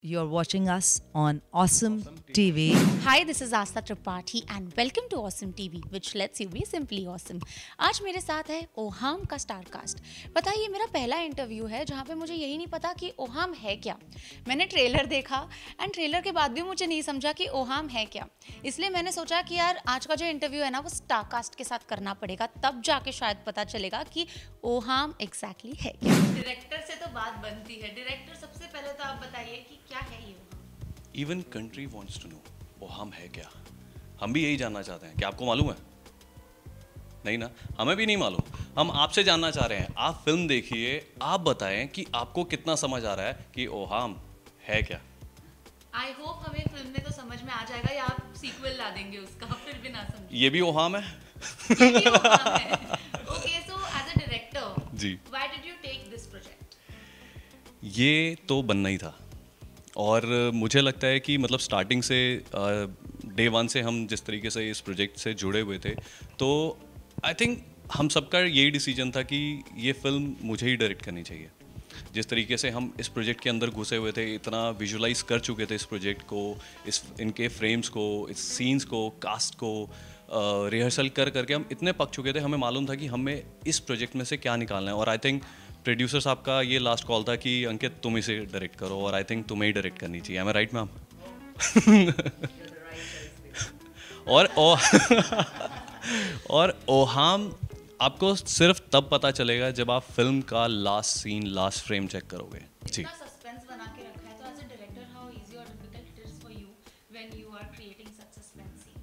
You're watching us on Awesome TV. Hi, this is Asta Tripathi and welcome to Awesome TV, which lets you be simply awesome. आज मेरे साथ है ओहाम का star cast. पता है ये मेरा पहला इंटरव्यू है जहाँ पे मुझे यही नहीं पता कि ओहाम है क्या। मैंने ट्रेलर देखा एंड ट्रेलर के बाद भी मुझे नहीं समझा कि ओहाम है क्या। इसलिए मैंने सोचा कि यार आज का जो इंटरव्यू है ना वो स्टारकास्ट के साथ करना पड़ेगा, तब जाके शायद पता चलेगा कि ओहाम एग्जैक्टली है क्या। डायरेक्टर से तो बात बनती है। डायरेक्टर सबसे पहले तो आप बताइए कि क्या है ये ओहाम। Even country wants to know ओहाम है क्या। हम भी यही जानना चाहते हैं। क्या आपको मालूम है? नहीं ना, हमें भी नहीं मालूम। हम आपसे जानना चाह रहे हैं। आप फिल्म देखिए, आप बताएं कि आपको कितना समझ आ रहा है कि ओहाम है क्या। आई होप हमें फिल्म में तो समझ में आ जाएगा या आप सीक्वल ला देंगे उसका फिर भी ना समझे। ये भी ओहाम है। ये भी ओहाम है। Okay, so as a director ji, why did you take this project? ये तो बनना ही था और मुझे लगता है कि मतलब स्टार्टिंग से डे वन से हम जिस तरीके से इस प्रोजेक्ट से जुड़े हुए थे, तो आई थिंक हम सबका यही डिसीजन था कि ये फिल्म मुझे ही डायरेक्ट करनी चाहिए। जिस तरीके से हम इस प्रोजेक्ट के अंदर घुसे हुए थे, इतना विजुलाइज कर चुके थे इस प्रोजेक्ट को, इनके फ्रेम्स को, इस सीन्स को, कास्ट को रिहर्सल कर करके हम इतने पक चुके थे। हमें मालूम था कि हमें इस प्रोजेक्ट में से क्या निकालना है। और आई थिंक प्रोड्यूसर साहब का ये लास्ट कॉल था कि अंकित तुम इसे डायरेक्ट करो, और आई थिंक तुम्हें ही डायरेक्ट करनी चाहिए। एम आई राइट मैम? और ओहाम आपको सिर्फ तब पता चलेगा जब आप फिल्म का last scene, last frame check करोगे। जी, सस्पेंस बना के रखा है, तो as a director how easy और difficult it is for you when you are creating such suspense scenes?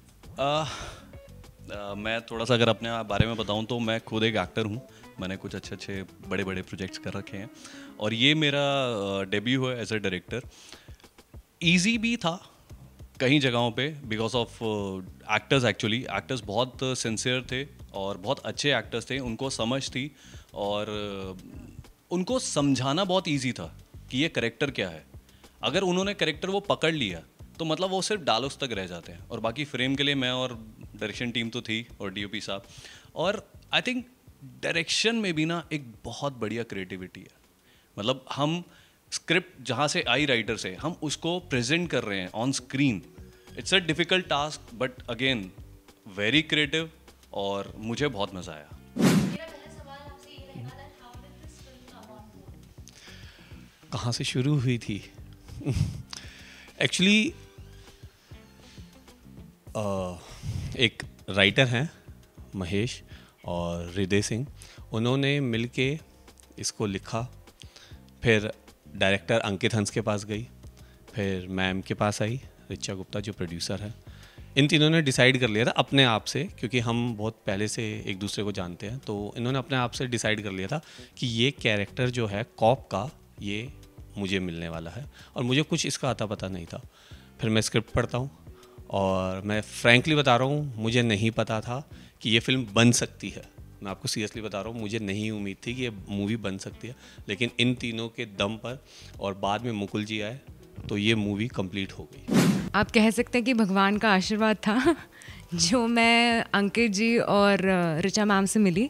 मैं थोड़ा सा अगर अपने बारे में बताऊं तो मैं खुद एक एक्टर हूं। मैंने कुछ अच्छे अच्छे बड़े बड़े प्रोजेक्ट्स कर रखे हैं और ये मेरा डेब्यू है एज अ डायरेक्टर। ईजी भी था कई जगहों पे because of actors. Actually actors बहुत सिंसियर थे और बहुत अच्छे एक्टर्स थे, उनको समझ थी और उनको समझाना बहुत इजी था कि ये करेक्टर क्या है। अगर उन्होंने करेक्टर वो पकड़ लिया तो मतलब वो सिर्फ डायलॉग्स तक रह जाते हैं और बाकी फ्रेम के लिए मैं और डायरेक्शन टीम तो थी और डीओपी साहब। और आई थिंक डायरेक्शन में भी ना एक बहुत बढ़िया क्रिएटिविटी है। मतलब हम स्क्रिप्ट जहाँ से आई राइटर से, हम उसको प्रेजेंट कर रहे हैं on screen. It's a difficult task but again very creative और मुझे बहुत मज़ा आया। मेरा पहला सवाल आपसे ये रहेगा that how did this film come on board? कहाँ से शुरू हुई थी? एक्चुअली एक राइटर हैं महेश और हृदय सिंह, उन्होंने मिलके इसको लिखा। फिर डायरेक्टर अंकित हंस के पास गई, फिर मैम के पास आई ऋचा गुप्ता जो प्रोड्यूसर है। इन तीनों ने डिसाइड कर लिया था अपने आप से, क्योंकि हम बहुत पहले से एक दूसरे को जानते हैं, तो इन्होंने अपने आप से डिसाइड कर लिया था कि ये कैरेक्टर जो है कॉप का, ये मुझे मिलने वाला है। और मुझे कुछ इसका आता पता नहीं था। फिर मैं स्क्रिप्ट पढ़ता हूँ और मैं फ्रैंकली बता रहा हूँ, मुझे नहीं पता था कि ये फिल्म बन सकती है। मैं आपको सीरियसली बता रहा हूँ, मुझे नहीं उम्मीद थी कि ये मूवी बन सकती है। लेकिन इन तीनों के दम पर और बाद में मुकुल जी आए तो ये मूवी कंप्लीट हो गई। आप कह सकते हैं कि भगवान का आशीर्वाद था जो मैं अंकित जी और ऋचा मैम से मिली।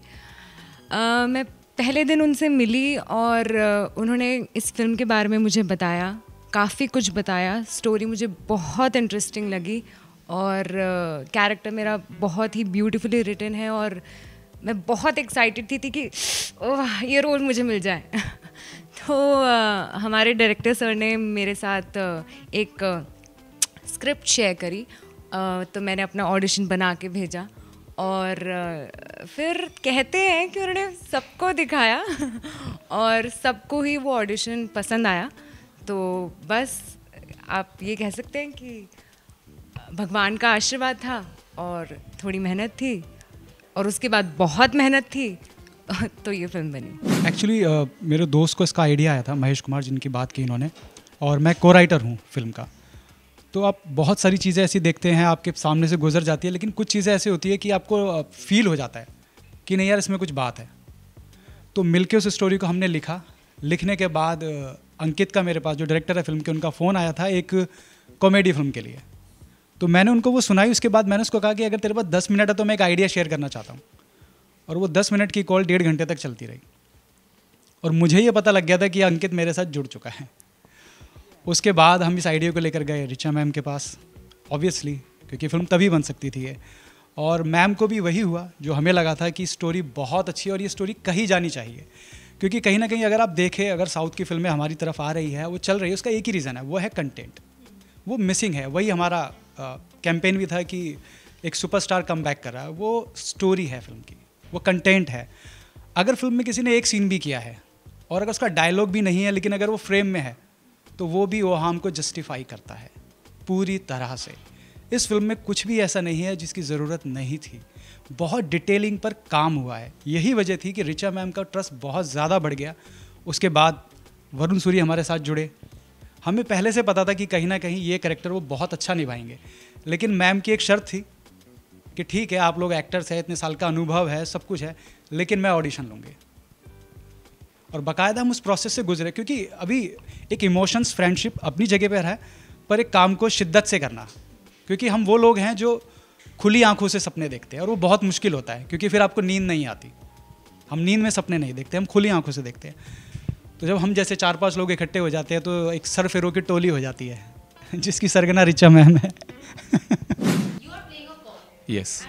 मैं पहले दिन उनसे मिली और उन्होंने इस फिल्म के बारे में मुझे बताया, काफ़ी कुछ बताया। स्टोरी मुझे बहुत इंटरेस्टिंग लगी और कैरेक्टर मेरा बहुत ही ब्यूटीफुली रिटन है और मैं बहुत एक्साइटेड थी कि ओह ये रोल मुझे मिल जाए। तो हमारे डायरेक्टर सर ने मेरे साथ एक स्क्रिप्ट शेयर करी, तो मैंने अपना ऑडिशन बना के भेजा और फिर कहते हैं कि उन्होंने सबको दिखाया और सबको ही वो ऑडिशन पसंद आया। तो बस आप ये कह सकते हैं कि भगवान का आशीर्वाद था और थोड़ी मेहनत थी और उसके बाद बहुत मेहनत थी तो ये फिल्म बनी। एक्चुअली मेरे दोस्त को इसका आइडिया आया था, महेश कुमार जिनकी बात की इन्होंने, और मैं को राइटर हूँ फिल्म का। तो आप बहुत सारी चीज़ें ऐसी देखते हैं, आपके सामने से गुजर जाती है, लेकिन कुछ चीज़ें ऐसी होती है कि आपको फील हो जाता है कि नहीं यार इसमें कुछ बात है। तो मिलके उस स्टोरी को हमने लिखा। लिखने के बाद अंकित का मेरे पास, जो डायरेक्टर है फिल्म के, उनका फ़ोन आया था एक कॉमेडी फिल्म के लिए। तो मैंने उनको वो सुनाई। उसके बाद मैंने उसको कहा कि अगर तेरे पास 10 मिनट है तो मैं एक आइडिया शेयर करना चाहता हूँ। और वो 10 मिनट की कॉल 1.5 घंटे तक चलती रही और मुझे ये पता लग गया था कि अंकित मेरे साथ जुड़ चुका है। उसके बाद हम इस आइडिया को लेकर गए ऋचा मैम के पास, ऑब्वियसली, क्योंकि फिल्म तभी बन सकती थी ये। और मैम को भी वही हुआ जो हमें लगा था कि स्टोरी बहुत अच्छी है और ये स्टोरी कही जानी चाहिए। क्योंकि कहीं ना कहीं अगर आप देखें, अगर साउथ की फिल्में हमारी तरफ आ रही है, वो चल रही है, उसका एक ही रीज़न है, वो है कंटेंट। वो मिसिंग है। वही हमारा कैंपेन भी था कि एक सुपरस्टार कम बैक कर रहा है। वो स्टोरी है फिल्म की, वो कंटेंट है। अगर फिल्म में किसी ने एक सीन भी किया है और अगर उसका डायलॉग भी नहीं है, लेकिन अगर वो फ्रेम में है, तो वो भी ओहाम को जस्टिफाई करता है पूरी तरह से। इस फिल्म में कुछ भी ऐसा नहीं है जिसकी ज़रूरत नहीं थी। बहुत डिटेलिंग पर काम हुआ है। यही वजह थी कि ऋचा मैम का ट्रस्ट बहुत ज़्यादा बढ़ गया। उसके बाद वरुण सूरी हमारे साथ जुड़े। हमें पहले से पता था कि कहीं ना कहीं ये कैरेक्टर वो बहुत अच्छा निभाएंगे, लेकिन मैम की एक शर्त थी कि ठीक है, आप लोग एक्टर्स हैं, इतने साल का अनुभव है, सब कुछ है, लेकिन मैं ऑडिशन लूँगी। और बाकायदा हम उस प्रोसेस से गुजरे, क्योंकि अभी एक इमोशंस, फ्रेंडशिप अपनी जगह पर है, पर एक काम को शिद्दत से करना। क्योंकि हम वो लोग हैं जो खुली आंखों से सपने देखते हैं, और वो बहुत मुश्किल होता है, क्योंकि फिर आपको नींद नहीं आती। हम नींद में सपने नहीं देखते, हम खुली आंखों से देखते हैं। तो जब हम जैसे 4-5 लोग इकट्ठे हो जाते हैं, तो एक सरफेरों की टोली हो जाती है, जिसकी सरगना ऋचा मैम है। यस।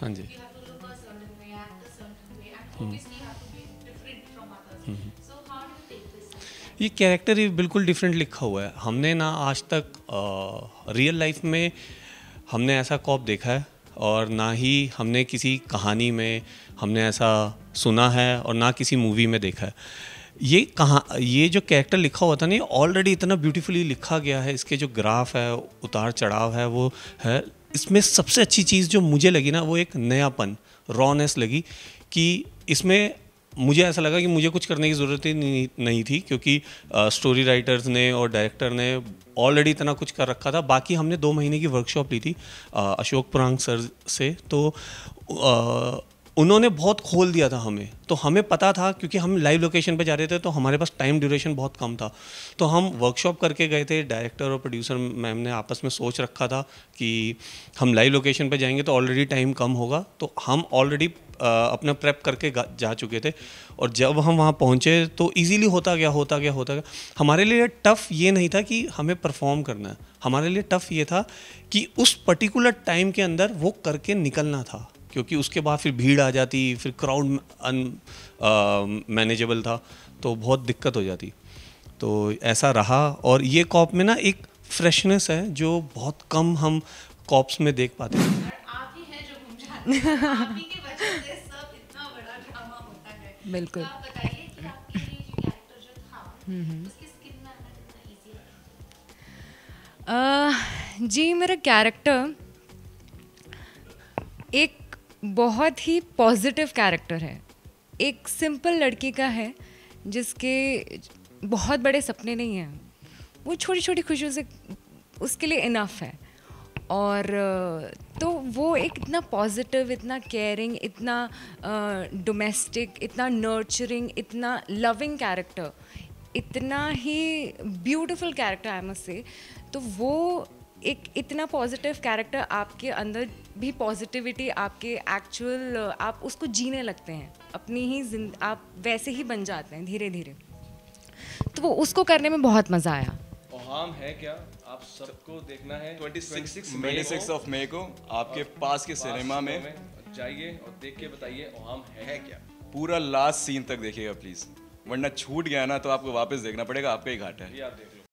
हाँ जी। ये कैरेक्टर ही बिल्कुल डिफरेंट लिखा हुआ है। हमने ना आज तक रियल लाइफ में हमने ऐसा कॉप देखा है, और ना ही हमने किसी कहानी में हमने ऐसा सुना है, और ना किसी मूवी में देखा है। ये जो कैरेक्टर लिखा हुआ था ना, ऑलरेडी इतना ब्यूटीफुली लिखा गया है। इसके जो ग्राफ है, उतार चढ़ाव है, वो है। इसमें सबसे अच्छी चीज़ जो मुझे लगी ना, वो एक नयापन, रॉनेस लगी। कि इसमें मुझे ऐसा लगा कि मुझे कुछ करने की ज़रूरत ही नहीं थी, क्योंकि स्टोरी राइटर्स ने और डायरेक्टर ने ऑलरेडी इतना कुछ कर रखा था। बाकी हमने 2 महीने की वर्कशॉप ली थी अशोक पुरांग सर से, तो उन्होंने बहुत खोल दिया था हमें। तो हमें पता था, क्योंकि हम लाइव लोकेशन पे जा रहे थे, तो हमारे पास टाइम ड्यूरेशन बहुत कम था। तो हम वर्कशॉप करके गए थे। डायरेक्टर और प्रोड्यूसर मैम ने आपस में सोच रखा था कि हम लाइव लोकेशन पे जाएंगे तो ऑलरेडी टाइम कम होगा, तो हम ऑलरेडी अपना प्रेप करके जा चुके थे। और जब हम वहाँ पहुँचे तो इजीली होता गया। हमारे लिए टफ़ ये नहीं था कि हमें परफॉर्म करना है, हमारे लिए टफ़ ये था कि उस पर्टिकुलर टाइम के अंदर वो करके निकलना था, क्योंकि उसके बाद फिर भीड़ आ जाती, फिर क्राउड मैनेजेबल था, तो बहुत दिक्कत हो जाती। तो ऐसा रहा। और ये कॉप में ना एक फ्रेशनेस है जो बहुत कम हम कॉप्स में देख पाते हैं। आप ही हैं जो घूम जाते हैं, आप ही की वजह से सब इतना बड़ा ड्रामा होता है। बिल्कुल। तो आप बताइए कि आपके लिए जो कैरेक्टर जो था, उसकी स्किन में आना कितना इजी है? जी, मेरा कैरेक्टर एक बहुत ही पॉजिटिव कैरेक्टर है। एक सिंपल लड़की का है जिसके बहुत बड़े सपने नहीं हैं, वो छोटी छोटी खुशियों से उसके लिए इनफ है। और तो वो एक इतना पॉजिटिव, इतना केयरिंग, इतना डोमेस्टिक, इतना नर्चरिंग, इतना लविंग कैरेक्टर, इतना ही beautiful character I must say. तो वो एक इतना पॉजिटिव कैरेक्टर, आपके अंदर भी पॉजिटिविटी, आपके एक्चुअल आप उसको जीने लगते हैं, अपनी ही आप वैसे ही बन जाते हैं धीरे धीरे। तो वो उसको करने में बहुत मज़ा आया। ओहाम है क्या, आप सबको देखना है 26 ऑफ मई को आपके पास के सिनेमा में जाइए और देख के बताइए ओहाम है क्या। पूरा लास्ट सीन तक देखिएगा प्लीज, वरना छूट गया ना तो आपको वापस देखना पड़ेगा, आपका ही घाटा है। ये आप देख लो।